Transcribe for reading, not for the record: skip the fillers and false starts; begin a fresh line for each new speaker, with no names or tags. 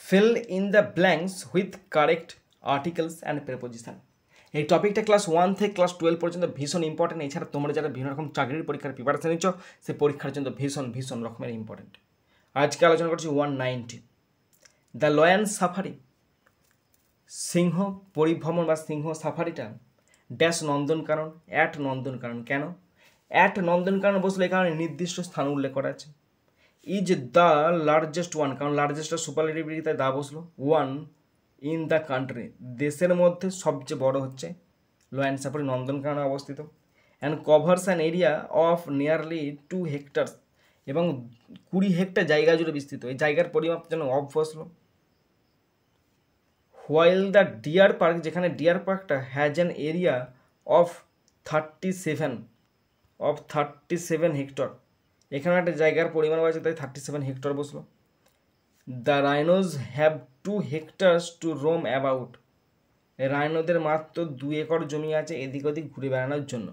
Fill in the blanks with correct articles and preposition. এই টপিকটা class 1 থেকে class 12 পর্যন্ত ভীষণ ইম্পর্টেন্ট। এছাড়া তোমরা যারা বিভিন্ন রকম চাকরির পরীক্ষার প্রিপারেশন নিচ্ছ সেই পরীক্ষার জন্য ভীষণ রকমের ইম্পর্টেন্ট। আজকে আলোচনা করছি 190 দ্য লয়ান সাফারি। সিংহ পরিভ্রমণ বা সিংহ সাফারিটা ড্যাশ নন্দনকানন অ্যাট নন্দনকানন। কেন অ্যাট নন্দনকানন বসলে? এই কারণে নির্দিষ্ট স্থান উল্লেখ করা আছে। ইজ দ্য লার্জেস্ট ওয়ান, কারণ লার্জেস্টটা সুপারলেটিভ ডিগ্রি তাই দা বসলো। ওয়ান ইন দ্য কান্ট্রি, দেশের মধ্যে সবচেয়ে বড় হচ্ছে লয়ান সাফারি নন্দনকাননে অবস্থিত। And covers an area of nearly 2 হেক্টার্স, এবং 20 হেক্টর জায়গা জুড়ে বিস্তৃত। এই জায়গার পরিমাপ যেন অফ বসলো। হোয়াইল দ্য ডিয়ার পার্ক, যেখানে ডিয়ার পার্কটা has an area of 37 hectare, এখানে একটা জায়গার পরিমাণ আছে তাই 37 হেক্টর বসলো। The rhinos have 2 hectares to roam about, রাইনোদের মাত্র 2 একর জমি আছে এদিক ওদিক ঘুরে বেড়ানোর জন্য।